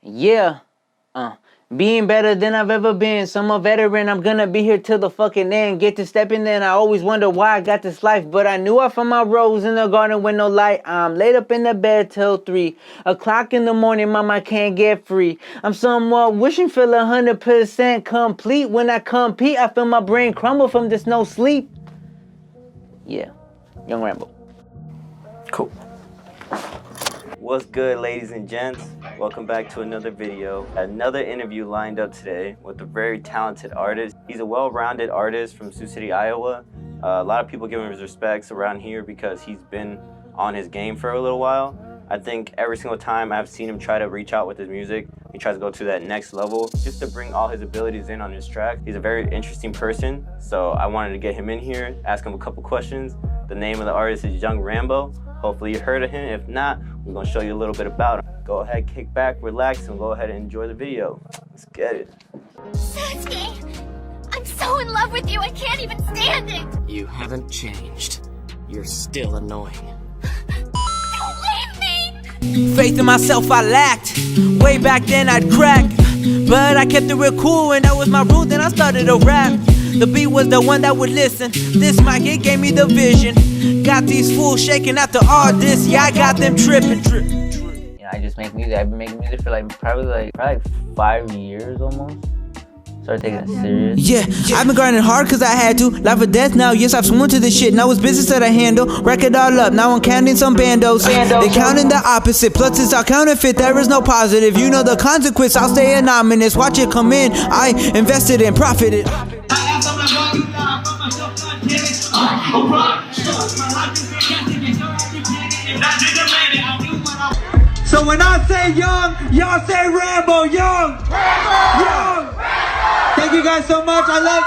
Yeah, being better than I've ever been. So I'm a veteran, I'm gonna be here till the fucking end. Get to stepping in, I always wonder why I got this life. But I knew I found my rose in the garden with no light. I'm laid up in the bed till 3 o'clock in the morning, mama can't get free. I'm somewhat wishing, feel 100% complete. When I compete, I feel my brain crumble from this no sleep. Yeah, Young Rambo. Cool. What's good, ladies and gents? Welcome back to another video. Another interview lined up today with a very talented artist. He's a well-rounded artist from Sioux City, Iowa. A lot of people give him his respects around here because he's been on his game for a little while. I think every single time I've seen him try to reach out with his music, he tries to go to that next level just to bring all his abilities in on his track. He's a very interesting person, so I wanted to get him in here, ask him a couple questions. The name of the artist is Young Rambo. Hopefully you heard of him. If not, we're gonna show you a little bit about him. Go ahead, kick back, relax, and go ahead and enjoy the video. Let's get it. SUZIE, I'm so in love with you, I can't even stand it. You haven't changed. You're still annoying. Don't leave me. Faith in myself I lacked. Way back then I'd crack, but I kept it real cool and that was my rule. Then I started to rap. The beat was the one that would listen. This mic, it gave me the vision. Got these fools shaking after all this. Yeah, I got them tripping. You know, I just make music. I've been making music for probably 5 years almost. Started taking it serious. Yeah, I've been grinding hard cause I had to. Life or death now, yes, I've sworn to this shit. Now it's business that I handle. Rack it all up, now I'm counting some bandos. They counting the opposite, plus it's all counterfeit. There is no positive, you know the consequence. I'll stay anonymous, watch it come in. I invested and profited. So when I say young, y'all say Rambo, young, young. Thank you guys so much. I love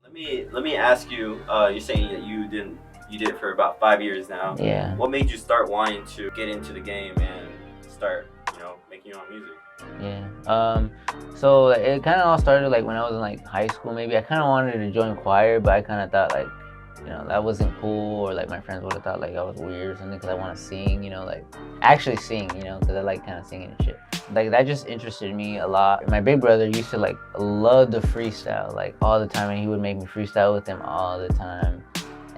you. Peace. Let me ask you. You're saying that you did it for about 5 years now. Yeah. What made you start wanting to get into the game and start, making your own music? Yeah. So it kind of all started when I was in high school. Maybe I kind of wanted to join choir, but I kind of thought that wasn't cool, or my friends would have thought I was weird or something because I want to sing, actually sing, because I like kind of singing and shit. That just interested me a lot. My big brother used to love the freestyle all the time, and he would make me freestyle with him all the time.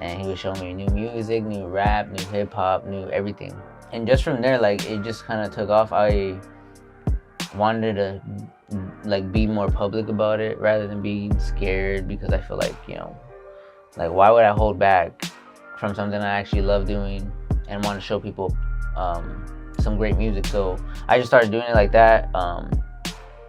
And he would show me new music, new rap, new hip hop, new everything. And just from there, it just kind of took off. I wanted to be more public about it rather than being scared, because I feel why would I hold back from something I actually love doing and want to show people some great music? So I just started doing it like that. And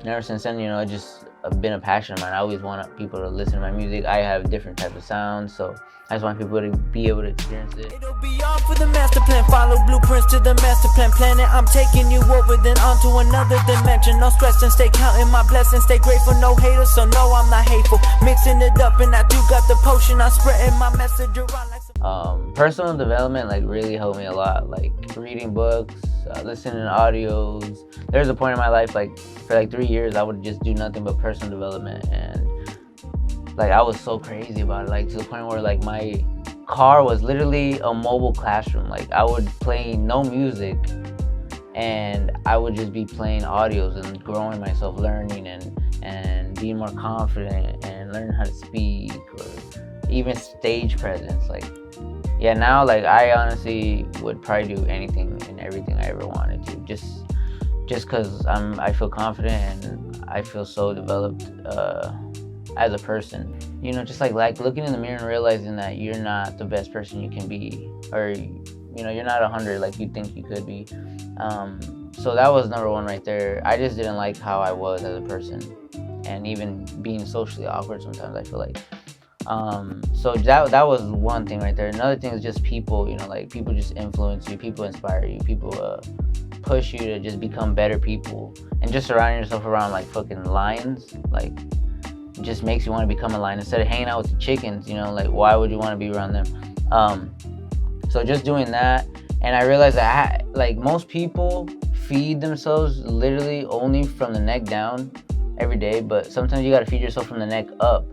ever since then, it just been a passion of mine. I always want people to listen to my music. I have different types of sounds, so I just want people to be able to experience it. It'll be all for the master plan. Follow blueprints to the master plan. Planet, I'm taking you over, then onto another dimension. No stress and stay counting my blessings. Stay grateful, no haters, so no, I'm not hateful. Mixing it up and I do got the potion. I'm spreading my message around like some... Personal development really helped me a lot. Reading books, listening to audios. There was a point in my life for 3 years I would just do nothing but personal development, and I was so crazy about it, to the point where my car was literally a mobile classroom. I would play no music and I would just be playing audios and growing myself, learning and being more confident and learning how to speak, or even stage presence. Yeah, now I honestly would probably do anything and everything I ever wanted to, just because I feel confident and I feel so developed as a person. Just looking in the mirror and realizing that you're not the best person you can be, or you're not 100 like you think you could be. So that was number one right there. I just didn't like how I was as a person, and even being socially awkward sometimes, I feel so that was one thing right there. Another thing is just people, people just influence you, people inspire you, people push you to just become better people, and just surrounding yourself around fucking lions, just makes you want to become a lion instead of hanging out with the chickens. Why would you want to be around them? So just doing that, and I realized that most people feed themselves literally only from the neck down every day, but sometimes you got to feed yourself from the neck up.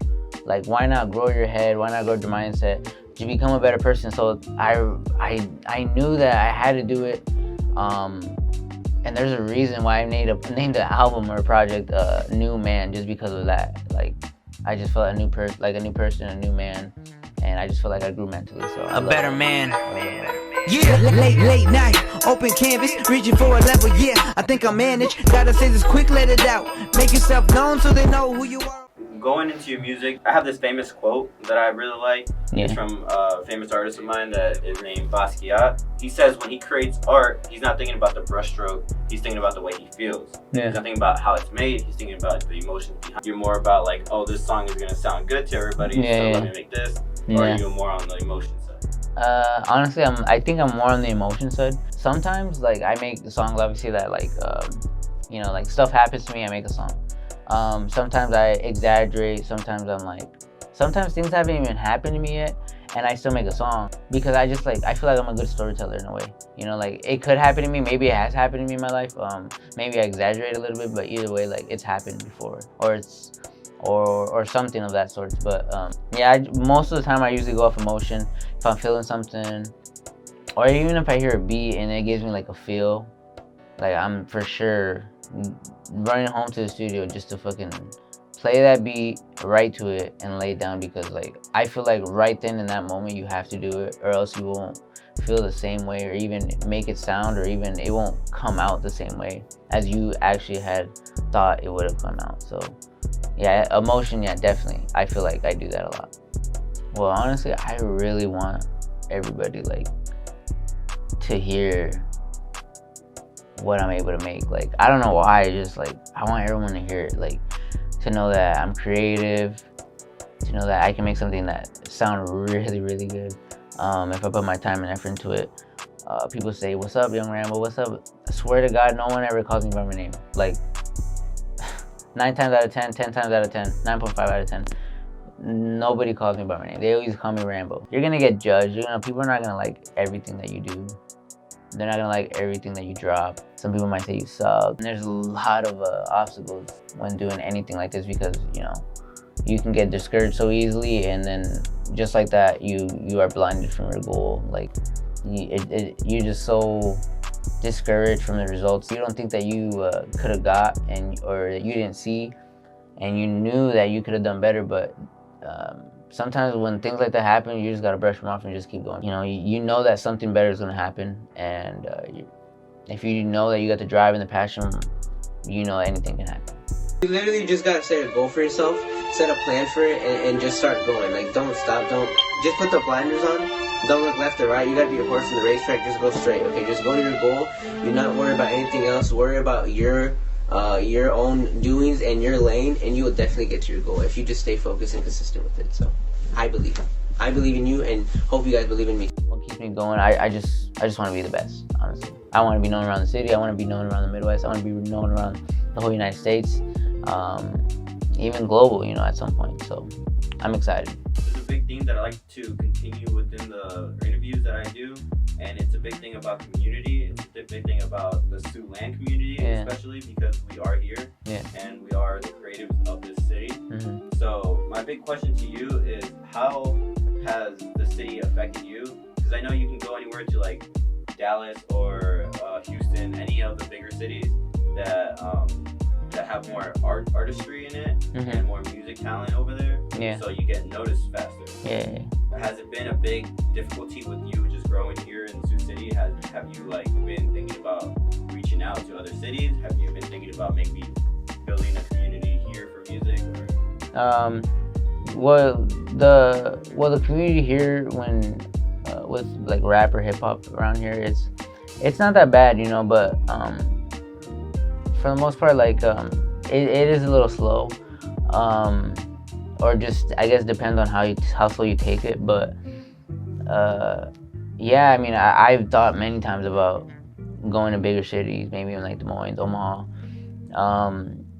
Why not grow your head? Why not grow your mindset to become a better person? So I knew that I had to do it. And there's a reason why I named the album or project New Man, just because of that. Like, I just felt a new person, a new man, and I just feel like I grew mentally. So A better man. Yeah, late night, open canvas, reaching for a level. Yeah, I think I managed. Gotta say this quick, let it out. Make yourself known so they know who you are. Going into your music, I have this famous quote that I really like. Yeah. It's from a famous artist of mine that is named Basquiat. He says when he creates art, he's not thinking about the brushstroke, he's thinking about the way he feels. Yeah. He's not thinking about how it's made, he's thinking about the emotions behind it. You're more about like, oh, this song is gonna sound good to everybody, so let me make this. Or are you more on the emotion side? Honestly, I think I'm more on the emotion side. Sometimes, like, I make songs obviously that like, you know, like stuff happens to me, I make a song. Sometimes I exaggerate, sometimes things haven't even happened to me yet, and I still make a song, because I just like, I feel like I'm a good storyteller in a way. You know, like, it could happen to me, maybe it has happened to me in my life, maybe I exaggerate a little bit, but either way, like, it's happened before, or something of that sort. But yeah, most of the time I usually go off emotion. If I'm feeling something, or even if I hear a beat and it gives me like a feel, like, I'm for sure running home to the studio just to fucking play that beat, write to it, and lay it down, because like, I feel like right then in that moment you have to do it, or else you won't feel the same way, or even make it sound, or even it won't come out the same way as you actually had thought it would have come out. So yeah, emotion, yeah, definitely. I feel like I do that a lot. Well, honestly, I really want everybody like to hear what I'm able to make. Like, I don't know why, just like, I want everyone to hear it, like, to know that I'm creative, to know that I can make something that sounds really, really good. If I put my time and effort into it. People say, "What's up, Young Rambo? What's up?" I swear to God, no one ever calls me by my name. Like, 9 times out of 10, 10 times out of 10, 9.5 out of 10, nobody calls me by my name. They always call me Rambo. You're gonna get judged. People are not gonna like everything that you do. They're not gonna like everything that you drop. Some people might say you suck. And there's a lot of obstacles when doing anything like this, because, you know, you can get discouraged so easily, and then just like that, you are blinded from your goal. Like, you're just so discouraged from the results. You don't think that you could have got, or that you didn't see, and you knew that you could have done better, but sometimes when things like that happen, you just gotta brush them off and just keep going. You know, you know that something better is gonna happen, and if you know that you got the drive and the passion, you know anything can happen. You literally just gotta set a goal for yourself, set a plan for it, and just start going. Like, don't stop, just put the blinders on, don't look left or right. You gotta be a horse in the racetrack, just go straight, okay? Just go to your goal, do not worry about anything else, worry about your own doings and your lane, and you will definitely get to your goal if you just stay focused and consistent with it. So, I believe in you, and hope you guys believe in me. What keeps me going, I just want to be the best, honestly. I want to be known around the city, I want to be known around the Midwest, I want to be known around the whole United States, even global, you know, at some point. So I'm excited. There's a big theme that I like to continue within the interviews that I do, and it's a big thing about community. It's a big thing about the Siouxland community, especially because we are here, and we are the creatives of this city. So my big question to you is, how has the city affected you? Because I know you can go anywhere to like Dallas or Houston, any of the bigger cities that have more artistry in it, and more music talent over there. So you get noticed faster. Has it been a big difficulty with you just growing here in Sioux City? Have you like been thinking about reaching out to other cities? Have you been thinking about maybe building a community here for music? Or? Well, the community here, when with like rap or hip hop around here, it's not that bad, you know. But for the most part, like it is a little slow, or just, I guess, depends on how slow you take it. But yeah, I mean, I've thought many times about going to bigger cities, maybe in like Des Moines, Omaha,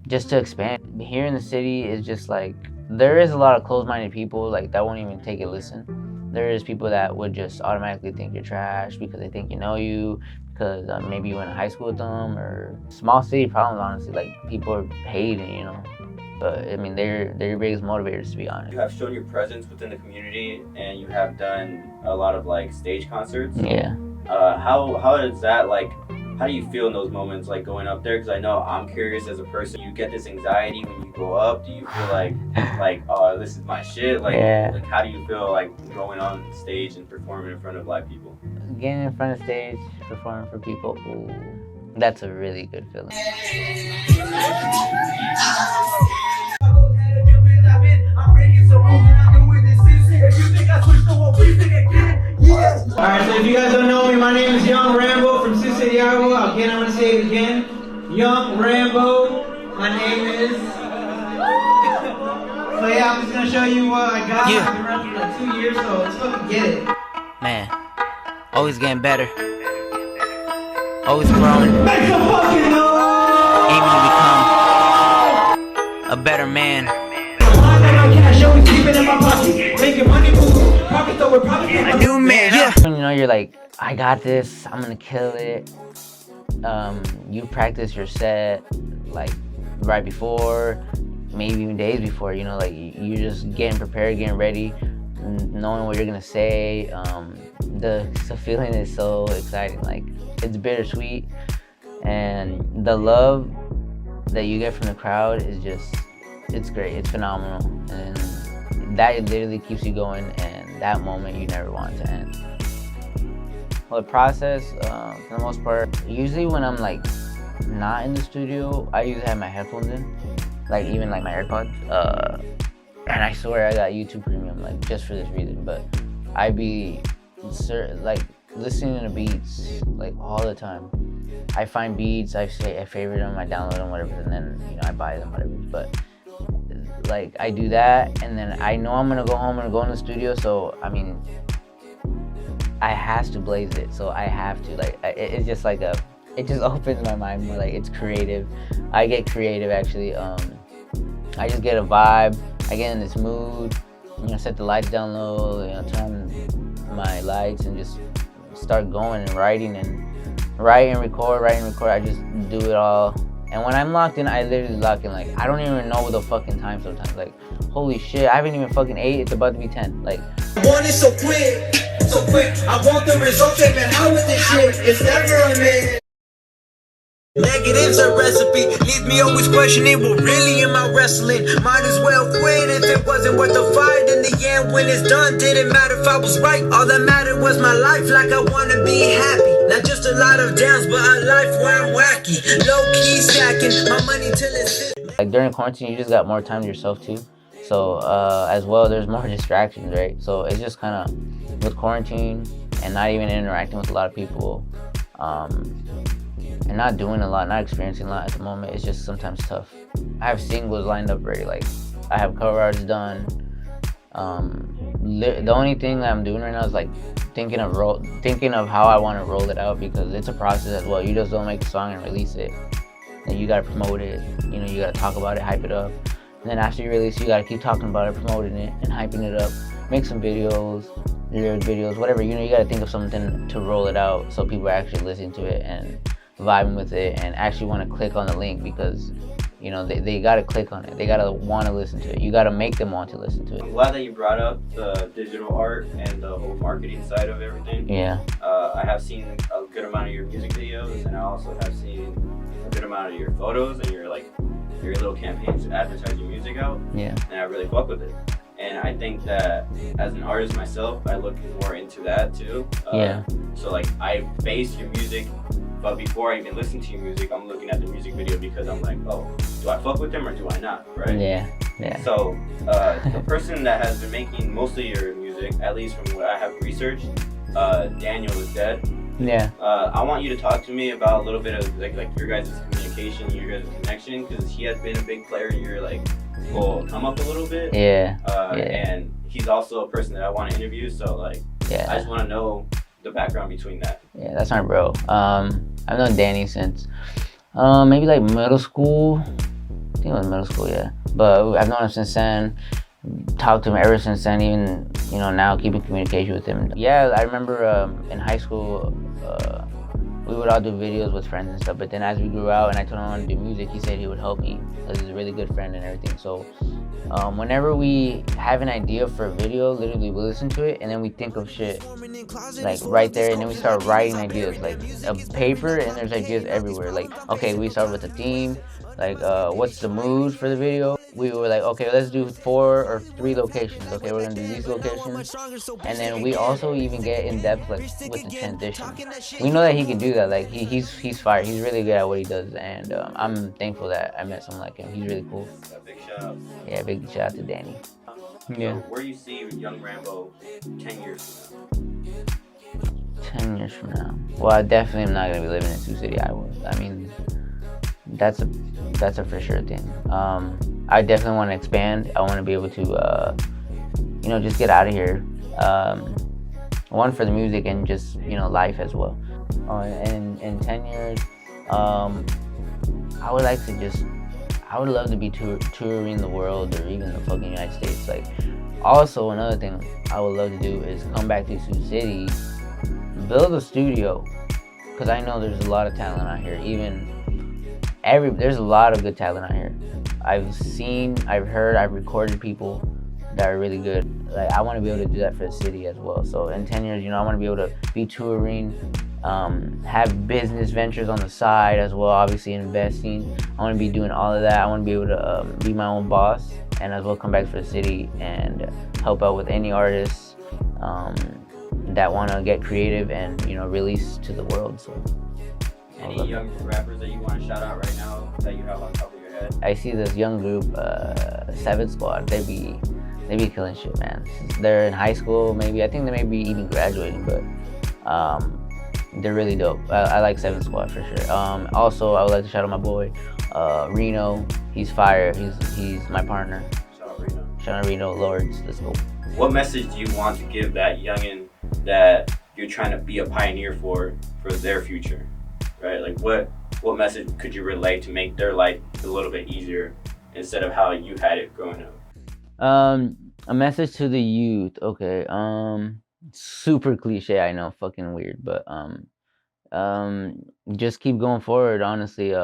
just to expand. Here in the city is just like, there is a lot of closed-minded people like that won't even take a listen. There is people that would just automatically think you're trash because they think you know you, because maybe you went to high school with them, or small city problems, honestly. Like, people are hating, you know. But I mean, they're your biggest motivators, to be honest. You have shown your presence within the community, and you have done a lot of like stage concerts. Yeah. How does that like how do you feel in those moments, like going up there? Because I know I'm curious as a person. You get this anxiety when you go up. Do you feel like oh, this is my shit? Like, Yeah. like how do you feel like going on stage and performing in front of live people? Getting in front of stage, performing for people, ooh, that's a really good feeling. Alright, so if you guys don't know me, my name is Young Rambo from SUZIE. Again, I'm gonna say it again. Young Rambo, my name is. So yeah, I'm just gonna show you what I got. I've been running for like 2 years, so let's fucking get it. Man, always getting better. Always growing. Make some fucking noise! Aiming to become a better man. A new man, yeah. When you know you're like, I got this, I'm gonna kill it. You practice your set like right before, maybe even days before, you know, like you're just getting prepared, getting ready, knowing what you're gonna say. The feeling is so exciting, like it's bittersweet, and the love that you get from the crowd is just, it's great, it's phenomenal, and that literally keeps you going, and that moment you never want to end. Well, the process, for the most part, usually when I'm like not in the studio, I usually have my headphones in, like even like my AirPods, and I swear I got YouTube Premium like just for this reason, but I be like listening to beats like all the time. I find beats, I favorite them, I download them, whatever, and then, you know, I buy them, whatever, but like I do that, and then I know I'm gonna go home and go in the studio, so I mean I has to blaze it, so I have to, like, it's just like it just opens my mind more, like it's creative. I get creative actually. I just get a vibe, I get in this mood, you know, set the lights down low, you know, turn my lights and just start going and writing and record. I just do it all. And when I'm locked in, I literally lock in. Like, I don't even know the fucking time sometimes. Like, holy shit, I haven't even fucking ate. It's about to be 10. Like, I want it so quick, so quick. I want the results, man. How is this shit? It's never a minute. Negative's a recipe, leaves me always questioning what really am I wrestling. Might as well quit if it wasn't worth the fight. In the end, when it's done, didn't matter if I was right. All that mattered was my life, like I wanna be happy. Not just a lot of downs, but a life where I'm wacky. Low key stacking my money till it's like during quarantine, you just got more time to yourself too. So as well, there's more distractions, right? So it's just kind of with quarantine and not even interacting with a lot of people. And not doing a lot, not experiencing a lot at the moment, it's just sometimes tough. I have singles lined up already, like I have cover arts done. The only thing that I'm doing right now is like thinking of how I want to roll it out, because it's a process as well. You just don't make a song and release it, and you gotta promote it. You know, you gotta talk about it, hype it up, and then after you release, you gotta keep talking about it, promoting it, and hyping it up. Make some videos, lyric videos, whatever. You know, you gotta think of something to roll it out so people are actually listening to it and vibing with it and actually want to click on the link, because you know they gotta click on it, they gotta want to listen to it, you gotta make them want to listen to it. I'm glad that you brought up the digital art and the whole marketing side of everything. Yeah. I have seen a good amount of your music videos, and I also have seen a good amount of your photos and your little campaigns to advertise your music out. Yeah. And I really fuck with it. And I think that as an artist myself, I look more into that too. Yeah. So like I base your music, but before I even listen to your music, I'm looking at the music video because I'm like, oh, do I fuck with them or do I not, right? Yeah, yeah. So the person that has been making most of your music, at least from what I have researched, Daniel is dead. Yeah. I want you to talk to me about a little bit of like your guys' communication, your guys' connection, because he has been a big player in your like whole come up a little bit. Yeah. And he's also a person that I want to interview, so like yeah. I just want to know the background between that. Yeah, that's my bro. I've known Danny since maybe like middle school. I think it was middle school, yeah. But I've known him since then. Talked to him ever since then, even, you know, now keeping communication with him. Yeah, I remember in high school, we would all do videos with friends and stuff, but then as we grew out and I told him I wanted to do music, he said he would help me because he's a really good friend and everything. So Whenever we have an idea for a video, literally we listen to it and then we think of shit like right there, and then we start writing ideas, like a paper, and there's ideas everywhere. Like, okay, we start with a theme, like what's the mood for the video. We were like, okay, let's do 4 or 3 locations. Okay, we're gonna do these locations, and then we also even get in depth like with the transition. We know that he can do that. Like he's fire. He's really good at what he does, and I'm thankful that I met someone like him. He's really cool. Big shout out. Yeah, big shout out to Danny. Yeah. So where do you see young Rambo 10 years from now? 10 years from now. Well, I definitely am not gonna be living in Sioux City, Iowa. I mean, that's a for sure thing. I definitely want to expand. I want to be able to, just get out of here. One, for the music, and just life as well. In 10 years, I would like to I would love to be touring the world, or even the fucking United States. Like, also another thing I would love to do is come back to Sioux City, build a studio, because I know there's a lot of talent out here. There's a lot of good talent out here. I've seen, I've heard, I've recorded people that are really good. Like, I want to be able to do that for the city as well. So in 10 years, I want to be able to be touring, have business ventures on the side as well, obviously investing. I want to be doing all of that. I want to be able to be my own boss, and as well come back for the city and help out with any artists that want to get creative and release to the world. So any young rappers that you want to shout out right now that you have on top of your head? I see this young group, 7 Squad. They be killing shit, man. They're in high school, maybe. I think they may be even graduating, but they're really dope. I like 7 Squad for sure. Also, I would like to shout out my boy Reno. He's fire. He's my partner. Shout out Reno. Shout out Reno, Lords. Let's go. What message do you want to give that youngin that you're trying to be a pioneer for their future, right? Like, what message could you relate to make their life a little bit easier instead of how you had it growing up? A message to the youth. Okay. Super cliche, I know, fucking weird, but just keep going forward. Honestly,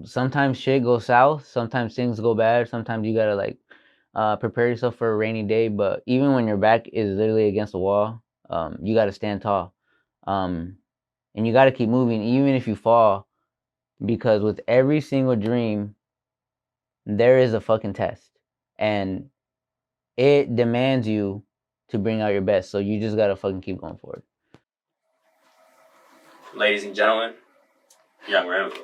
sometimes shit goes south, sometimes things go bad, sometimes you gotta prepare yourself for a rainy day. But even when your back is literally against the wall, you gotta stand tall, and you gotta keep moving even if you fall, because with every single dream there is a fucking test, and it demands you to bring out your best. So you just gotta fucking keep going forward. Ladies and gentlemen, Young Rambo.